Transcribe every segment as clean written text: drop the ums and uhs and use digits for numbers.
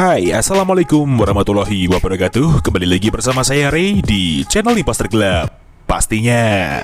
Hai, assalamualaikum warahmatullahi wabarakatuh. Kembali lagi bersama saya Ray di channel Imposter Club pastinya.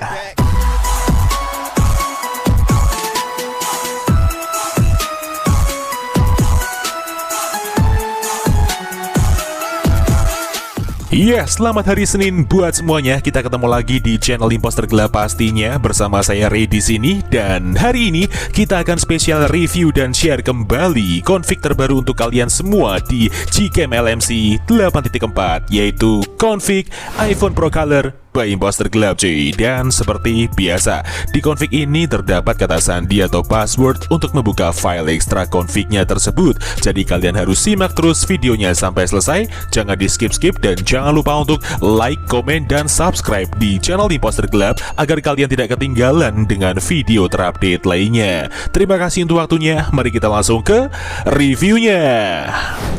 Iya, selamat hari Senin buat semuanya. Kita ketemu lagi di channel Imposter Club pastinya bersama saya Ray di sini. Dan hari ini kita akan spesial review dan share kembali config terbaru untuk kalian semua di Gcam LMC 8.4, yaitu config iPhone Pro Color by Imposter Club cuy. Dan seperti biasa, di config ini terdapat kata sandi atau password untuk membuka file ekstra confignya tersebut. Jadi kalian harus simak terus videonya sampai selesai, jangan di skip-skip, dan jangan lupa untuk like, komen, dan subscribe di channel Imposter Club agar kalian tidak ketinggalan dengan video terupdate lainnya. Terima kasih untuk waktunya, mari kita langsung ke reviewnya.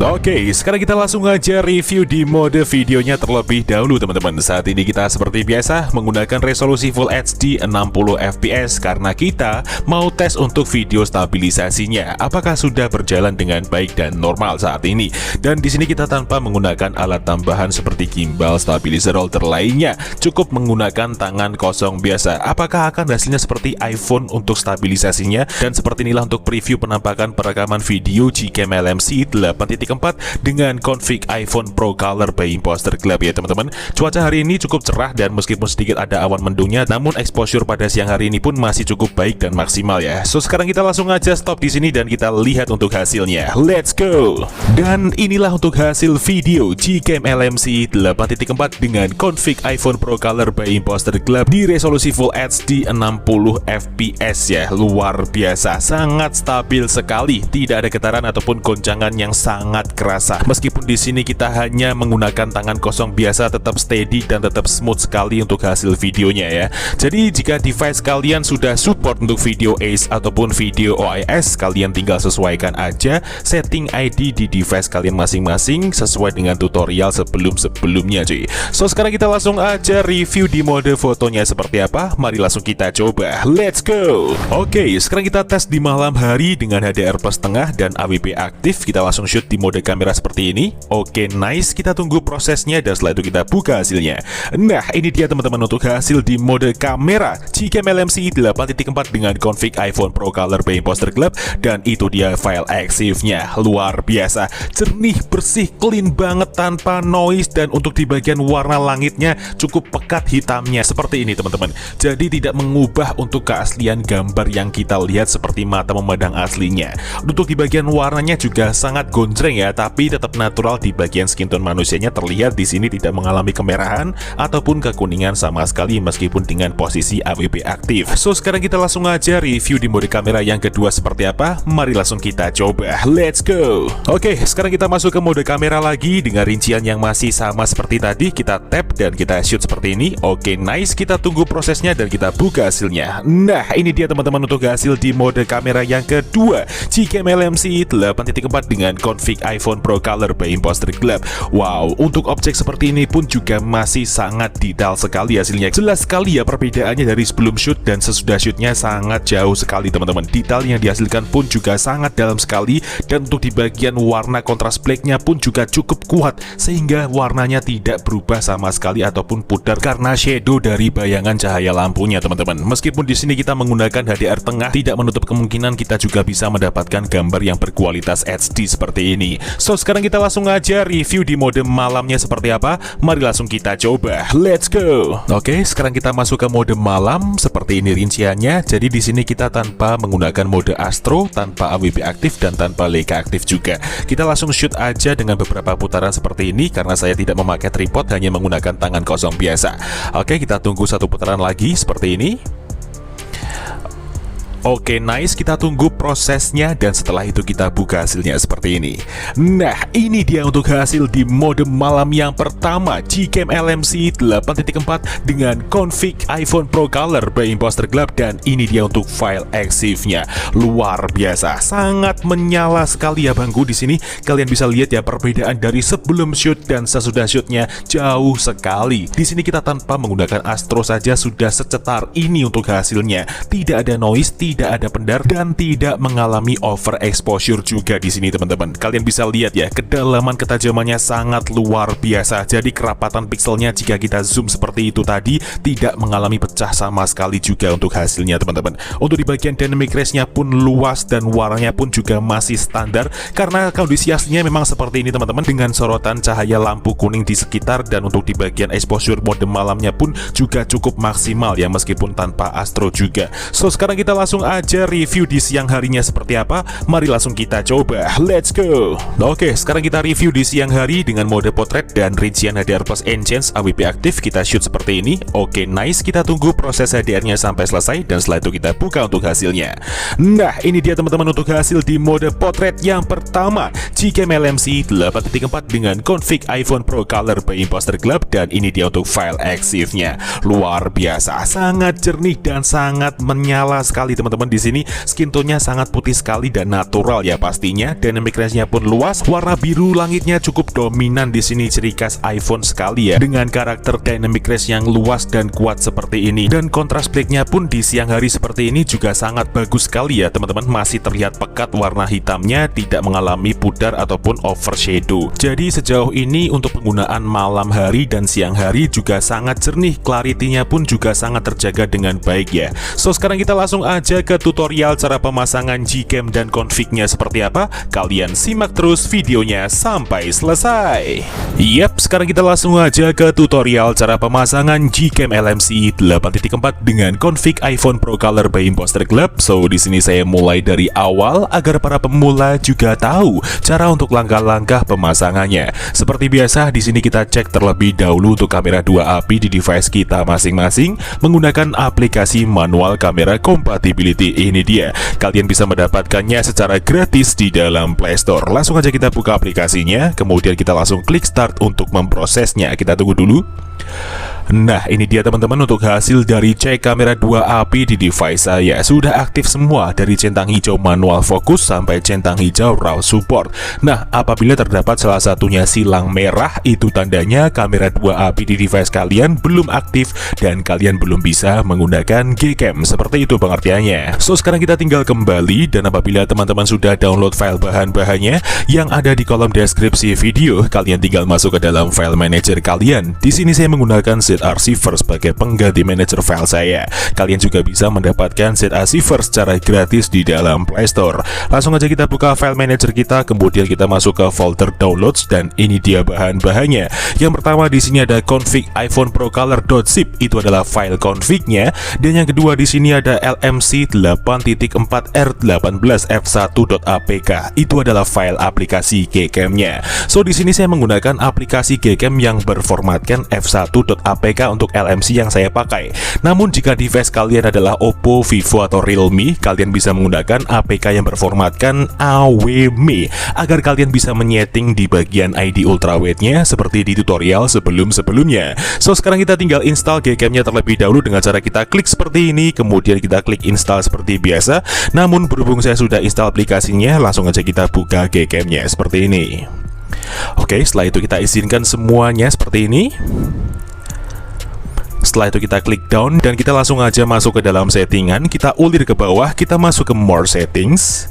Oke, sekarang kita langsung aja review di mode videonya terlebih dahulu teman-teman. Saat ini kita seperti biasa menggunakan resolusi Full HD 60 fps karena kita mau tes untuk video stabilisasinya apakah sudah berjalan dengan baik dan normal saat ini. Dan di sini kita tanpa menggunakan alat tambahan seperti gimbal, stabilizer, holder lainnya, cukup menggunakan tangan kosong biasa. Apakah akan hasilnya seperti iPhone untuk stabilisasinya? Dan seperti inilah untuk preview penampakan perekaman video Gcam LMC 8.4 dengan config iPhone Pro Color by Imposter Club ya teman-teman. Cuaca hari ini cukup cerah dan meskipun sedikit ada awan mendungnya, namun exposure pada siang hari ini pun masih cukup baik dan maksimal ya. So sekarang kita langsung aja stop di sini dan kita lihat untuk hasilnya. Let's go. Dan inilah untuk hasil video Gcam LMC 8.4 dengan config iPhone Pro Color by Imposter Club di resolusi Full HD 60 fps ya. Luar biasa, sangat stabil sekali, tidak ada getaran ataupun goncangan yang sangat kerasa. Meskipun di sini kita hanya menggunakan tangan kosong biasa, tetap steady dan tetap smooth sekali untuk hasil videonya ya. Jadi jika device kalian sudah support untuk video ACE ataupun video OIS, kalian tinggal sesuaikan aja setting ID di device kalian masing-masing sesuai dengan tutorial sebelum-sebelumnya cuy. So sekarang kita langsung aja review di mode fotonya seperti apa. Mari langsung kita coba. Let's go. Oke, sekarang kita tes di malam hari dengan HDR plus tengah dan AWP aktif. Kita langsung shoot di mode kamera seperti ini. Oke, nice. Kita tunggu prosesnya dan setelah itu kita buka hasilnya. Nah, ini dia teman-teman untuk hasil di mode kamera Gcam LMC 8.4 dengan config iPhone Pro Color by Imposter Club. Dan itu dia file EXIF-nya. Luar biasa, jernih, bersih, clean banget tanpa noise. Dan untuk di bagian warna langitnya cukup pekat hitamnya seperti ini teman-teman. Jadi tidak mengubah untuk keaslian gambar yang kita lihat seperti mata memandang aslinya. Untuk di bagian warnanya juga sangat gonjreng ya, tapi tetap natural. Di bagian skin tone manusianya terlihat di sini tidak mengalami kemerahan ataupun kekuningan sama sekali meskipun dengan posisi AWP aktif. So sekarang kita langsung aja review di mode kamera yang kedua seperti apa. Mari langsung kita coba. Let's go. Oke, sekarang kita masuk ke mode kamera lagi dengan rincian yang masih sama seperti tadi. Kita tap dan kita shoot seperti ini. Oke, nice. Kita tunggu prosesnya dan kita buka hasilnya. Nah, ini dia teman-teman untuk hasil di mode kamera yang kedua Gcam LMC 8.4 dengan config iPhone Pro Color by Imposter Club. Wow, untuk objek seperti ini pun juga masih sangat detail sekali hasilnya. Jelas sekali ya perbedaannya dari sebelum shoot dan sesudah shootnya, sangat jauh sekali teman-teman. Detail yang dihasilkan pun juga sangat dalam sekali. Dan untuk di bagian warna kontras blacknya pun juga cukup kuat sehingga warnanya tidak berubah sama sekali ataupun pudar karena shadow dari bayangan cahaya lampunya teman-teman. Meskipun di sini kita menggunakan HDR tengah, tidak menutup kemungkinan kita juga bisa mendapatkan gambar yang berkualitas HD seperti ini. So sekarang kita langsung aja review di mode malamnya seperti apa. Mari langsung kita coba. Let's go. Oke, sekarang kita masuk ke mode malam. Seperti ini rinciannya. Jadi di sini kita tanpa menggunakan mode Astro, tanpa AWP aktif dan tanpa Leica aktif juga. Kita langsung shoot aja dengan beberapa putaran seperti ini karena saya tidak memakai tripod, hanya menggunakan tangan kosong biasa. Oke, kita tunggu satu putaran lagi seperti ini. Oke, nice. Kita tunggu prosesnya dan setelah itu kita buka hasilnya seperti ini. Nah, ini dia untuk hasil di mode malam yang pertama Gcam LMC 8.4 dengan config iPhone Pro Color by Imposter Club. Dan ini dia untuk file EXIF-nya. Luar biasa, sangat menyala sekali ya bangku. Di sini kalian bisa lihat ya perbedaan dari sebelum shoot dan sesudah shootnya jauh sekali. Di sini kita tanpa menggunakan Astro saja sudah secetar ini untuk hasilnya. Tidak ada noise, tidak ada pendar dan tidak mengalami overexposure juga di sini teman-teman. Kalian bisa lihat ya, kedalaman ketajamannya sangat luar biasa. Jadi kerapatan pixelnya jika kita zoom seperti itu tadi tidak mengalami pecah sama sekali juga untuk hasilnya teman-teman. Untuk di bagian dynamic range-nya pun luas dan warnanya pun juga masih standar karena kondisi aslinya memang seperti ini teman-teman, dengan sorotan cahaya lampu kuning di sekitar. Dan untuk di bagian exposure mode malamnya pun juga cukup maksimal ya, meskipun tanpa astro juga. So sekarang kita langsung aja review di siang harinya seperti apa. Mari langsung kita coba, let's go. Oke, sekarang kita review di siang hari dengan mode potret dan rincian HDR plus enhance AWP aktif. Kita shoot seperti ini. Oke, nice. Kita tunggu proses HDR-nya sampai selesai dan setelah itu kita buka untuk hasilnya. Nah, ini dia teman-teman untuk hasil di mode potret yang pertama, Gcam LMC 8.4 dengan config iPhone Pro Color by Imposter Club. Dan ini dia untuk file EXIF-nya. Luar biasa, sangat jernih dan sangat menyala sekali teman-teman. Di sini skin tone-nya sangat putih sekali dan natural ya pastinya. Dynamic range-nya pun luas. Warna biru langitnya cukup dominan di sini, ciri khas iPhone sekali ya, dengan karakter dynamic range yang luas dan kuat seperti ini. Dan kontras black-nya pun di siang hari seperti ini juga sangat bagus sekali ya teman-teman. Masih terlihat pekat warna hitamnya, tidak mengalami pudar ataupun overshadow. Jadi sejauh ini untuk penggunaan malam hari dan siang hari juga sangat jernih, clarity-nya pun juga sangat terjaga dengan baik ya. So sekarang kita langsung aja ke tutorial cara pemasangan Gcam dan config-nya seperti apa. Kalian simak terus videonya sampai selesai. Yap, sekarang kita langsung aja ke tutorial cara pemasangan Gcam LMC 8.4 dengan config iPhone Pro Color by Imposter Club. So di sini saya mulai dari awal agar para pemula juga tahu cara untuk langkah-langkah pemasangannya. Seperti biasa di sini kita cek terlebih dahulu untuk kamera 2 API di device kita masing-masing menggunakan aplikasi manual kamera compatibility. Ini dia, kalian bisa mendapatkannya secara gratis di dalam Play Store. Langsung aja kita buka aplikasinya, kemudian kita langsung klik start untuk memprosesnya. Kita tunggu dulu. Nah, ini dia teman-teman untuk hasil dari cek kamera 2 API di device saya. Sudah aktif semua dari centang hijau manual fokus sampai centang hijau raw support. Nah, apabila terdapat salah satunya silang merah, itu tandanya kamera 2 API di device kalian belum aktif dan kalian belum bisa menggunakan Gcam. Seperti itu pengertiannya. So, sekarang kita tinggal kembali, dan apabila teman-teman sudah download file bahan-bahannya yang ada di kolom deskripsi video, kalian tinggal masuk ke dalam file manager kalian. Di sini saya menggunakan ZArchiver sebagai pengganti manager file saya. Kalian juga bisa mendapatkan ZArchiver secara gratis di dalam Play Store. Langsung aja kita buka file manager kita, kemudian kita masuk ke folder downloads, dan ini dia bahan-bahannya. Yang pertama di sini ada config iPhone Pro Color.zip, itu adalah file config-nya. Dan yang kedua di sini ada LMC 8.4R18f1.apk, itu adalah file aplikasi Gcam-nya. So di sini saya menggunakan aplikasi Gcam yang berformatkan f1.apk untuk LMC yang saya pakai. Namun jika device kalian adalah Oppo, Vivo, atau Realme, kalian bisa menggunakan APK yang berformatkan AWM agar kalian bisa menyeting di bagian ID ultrawide-nya seperti di tutorial sebelum-sebelumnya. So sekarang kita tinggal install Gcam-nya terlebih dahulu dengan cara kita klik seperti ini, kemudian kita klik install seperti biasa. Namun berhubung saya sudah install aplikasinya, langsung aja kita buka Gcam-nya seperti ini. Oke, setelah itu kita izinkan semuanya seperti ini. Setelah itu kita klik down dan kita langsung aja masuk ke dalam settingan. Kita ulir ke bawah, kita masuk ke more settings.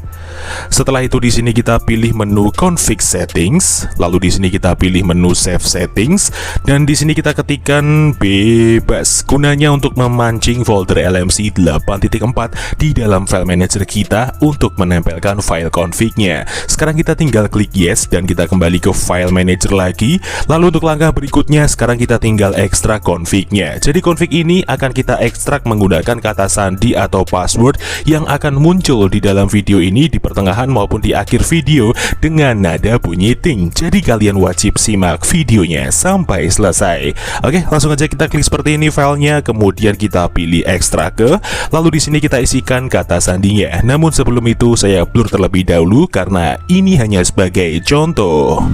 Setelah itu di sini kita pilih menu config settings, lalu di sini kita pilih menu save settings, dan di sini kita ketikkan bebas, gunanya untuk memancing folder LMC 8.4 di dalam file manager kita untuk menempelkan file config-nya. Sekarang kita tinggal klik yes dan kita kembali ke file manager lagi. Lalu untuk langkah berikutnya sekarang kita tinggal ekstrak config-nya. Jadi config ini akan kita ekstrak menggunakan kata sandi atau password yang akan muncul di dalam video ini di pertengahan maupun di akhir video dengan nada bunyi ting. Jadi kalian wajib simak videonya sampai selesai. Oke, langsung aja kita klik seperti ini filenya, kemudian kita pilih ekstrak ke, lalu di sini kita isikan kata sandinya. Namun sebelum itu saya blur terlebih dahulu karena ini hanya sebagai contoh.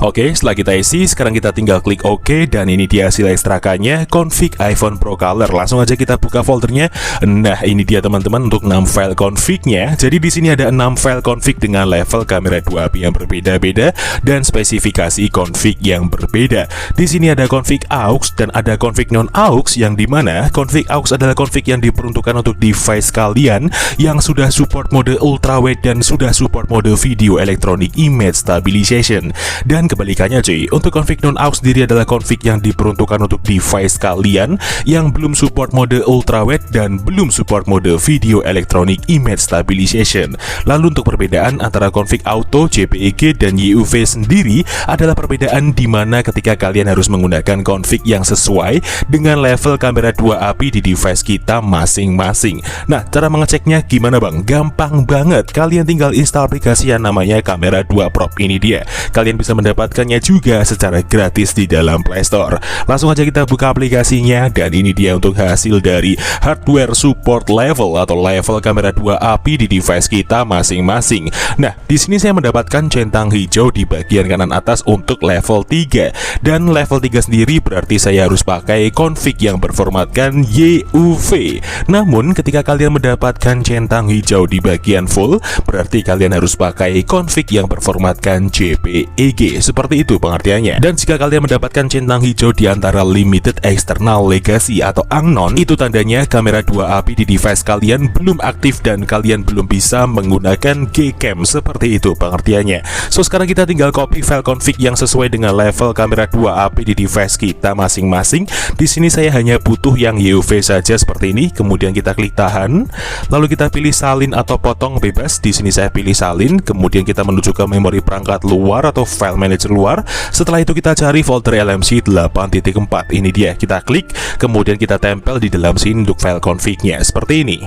Oke, setelah kita isi, sekarang kita tinggal klik OK, dan ini dia hasil ekstrakannya, config iPhone Pro Color. Langsung aja kita buka foldernya. Nah, ini dia teman-teman untuk 6 file config-nya. Jadi di sini ada 6 file config dengan level kamera 2API yang berbeda-beda dan spesifikasi config yang berbeda. Di sini ada config aux dan ada config non aux, yang dimana config aux adalah config yang diperuntukkan untuk device kalian yang sudah support mode ultrawide dan sudah support mode video electronic image stabilization. Dan kebalikannya cuy, untuk config non aux sendiri adalah config yang diperuntukkan untuk device kalian yang belum support mode ultrawide dan belum support mode video electronic image stabilization. Lalu untuk perbedaan antara config auto, JPEG dan YUV sendiri adalah perbedaan di mana ketika kalian harus menggunakan config yang sesuai dengan level kamera 2API di device kita masing-masing. Nah, cara mengeceknya gimana bang? Gampang banget, kalian tinggal install aplikasi yang namanya Kamera 2 Pro. Ini dia, kalian bisa mendapatkannya juga secara gratis di dalam Play Store. Langsung aja kita buka aplikasinya, dan ini dia untuk hasil dari hardware support level atau level kamera 2 API di device kita masing-masing. Nah, di sini saya mendapatkan centang hijau di bagian kanan atas untuk level 3, dan level 3 sendiri berarti saya harus pakai config yang berformatkan YUV. Namun ketika kalian mendapatkan centang hijau di bagian full, berarti kalian harus pakai config yang berformatkan JPEG. Seperti itu pengertiannya. Dan jika kalian mendapatkan centang hijau di antara limited, external, legacy atau unknown, itu tandanya kamera 2 API di device kalian belum aktif dan kalian belum bisa menggunakan Gcam. Seperti itu pengertiannya. So sekarang kita tinggal copy file config yang sesuai dengan level kamera 2 API di device kita masing-masing. Di sini saya hanya butuh yang YUV saja seperti ini. Kemudian kita klik tahan, lalu kita pilih salin atau potong bebas. Di sini saya pilih salin. Kemudian kita menuju ke memori perangkat luar atau file manager luar. Setelah itu kita cari folder LMC 8.4. Ini dia, kita klik, kemudian kita tempel di dalam sini untuk file config-nya seperti ini.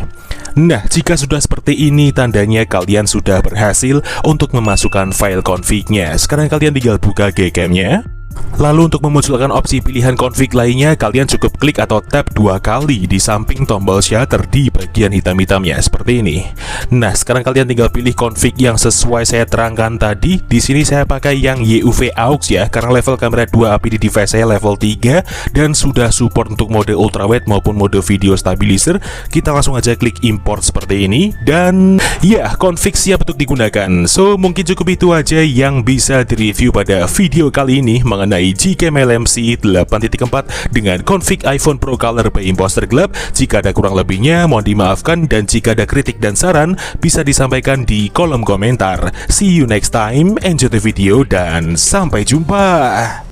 Nah, jika sudah seperti ini, tandanya kalian sudah berhasil untuk memasukkan file config-nya. Sekarang kalian tinggal buka Gcam-nya. Lalu untuk memunculkan opsi pilihan config lainnya, kalian cukup klik atau tap 2 kali di samping tombol shutter di bagian hitam-hitamnya seperti ini. Nah, sekarang kalian tinggal pilih config yang sesuai saya terangkan tadi. Di sini saya pakai yang YUV aux ya, karena level kamera 2 API di device saya level 3 dan sudah support untuk mode ultrawide maupun mode video stabilizer. Kita langsung aja klik import seperti ini, dan ya, config siap untuk digunakan. So, mungkin cukup itu aja yang bisa direview pada video kali ini mengenai Gcam LMC 8.4 dengan config iPhone Pro Color by Imposter Club. Jika ada kurang lebihnya mohon dimaafkan, dan jika ada kritik dan saran bisa disampaikan di kolom komentar. See you next time, enjoy the video, dan sampai jumpa.